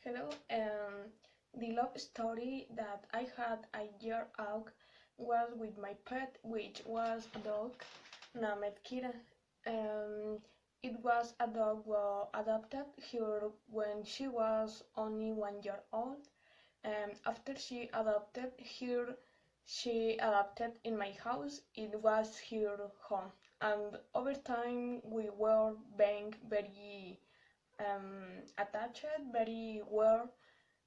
Hello. The love story that I had a year ago was with my pet, which was a dog named Kira. Um, it was a dog adopted here when she was only 1 year old. After she adopted here, she adopted in my house. It was her home, and over time we were being very attached, very well.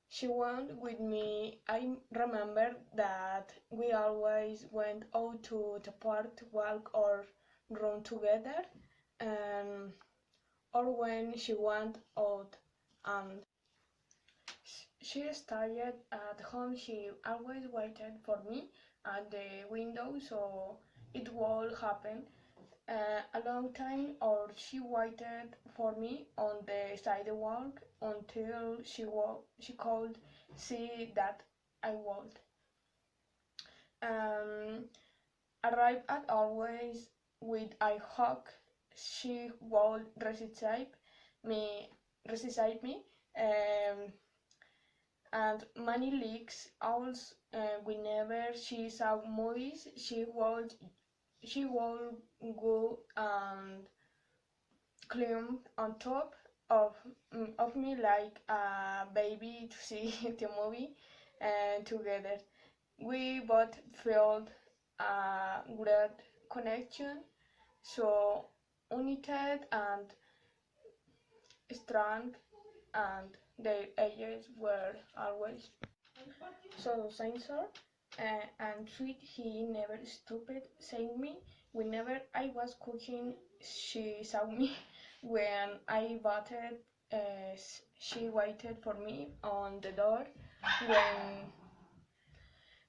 She went with me. I remember that we always went out to the park to walk or run together, um, or when she went out and she stayed at home, she always waited for me at the window so it would happen a long time, or she waited for me on the sidewalk until she could see that I would um, arrive at always with a hug. She would receive me, um, and many leaks. Also, whenever she saw movies, she would go and climb on top of of me like a baby to see the movie together. We both felt a great connection, so united and strong, and their ages were always so sincere and sweet. He never stopped saying me. Whenever I was cooking, she saw me. When I batted, she waited for me on the door. When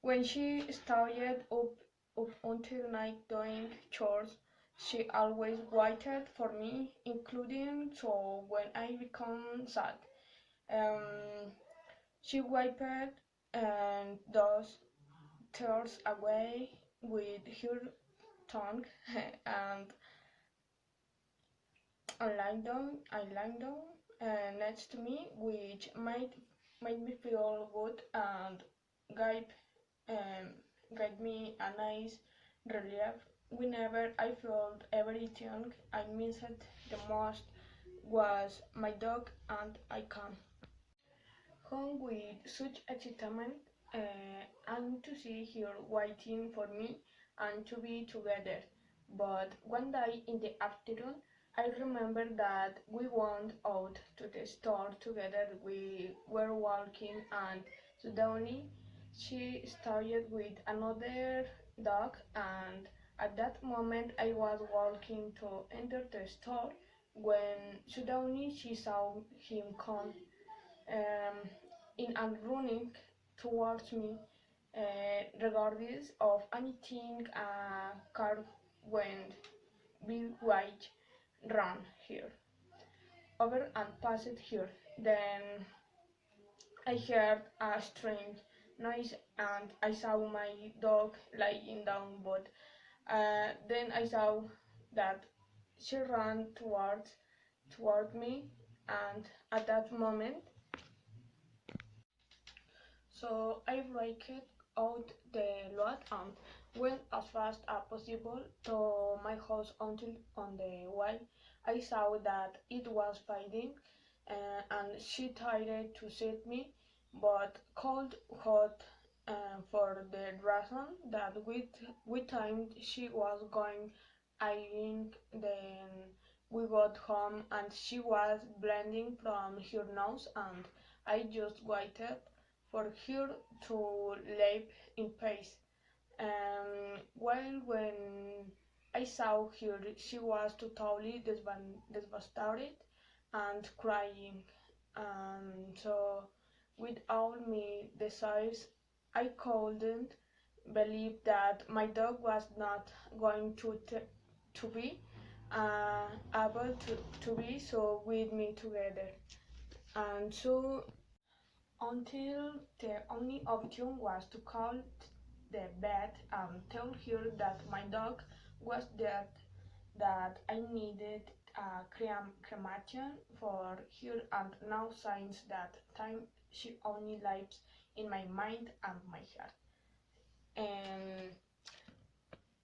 when she stayed up until night doing chores, she always waited for me, including so when I become sad. Um, she wiped those tears away with her tongue and I lying down next to me, which made me feel good and gave um, gave me a nice relief. Whenever I felt everything I missed the most was my dog, and I come home with such excitement and to see her waiting for me and to be together. But one day in the afternoon, I remember that we went out to the store together. We were walking, and suddenly she started with another dog, and at that moment I was walking to enter the store when suddenly she saw him come um, in and running towards me, regardless of anything. A car went big white run here over and passed here. Then I heard a strange noise and I saw my dog lying down, but then I saw that she ran toward me, and at that moment, so I raked out the load and went as fast as possible to my house until on the way I saw that it was fading, and she tried to set me, but cold hot, for the reason that with time she was going eating. Then we got home and she was bleeding from her nose, and I just waited for her to leave in peace. While when I saw her, she was totally devastated and crying. So, with all my desires, I couldn't believe that my dog was not going to be able to be so with me together. And so until the only option was to call the vet and tell her that my dog was dead, that I needed cremation for her, and now since that time she only lives in my mind and my heart.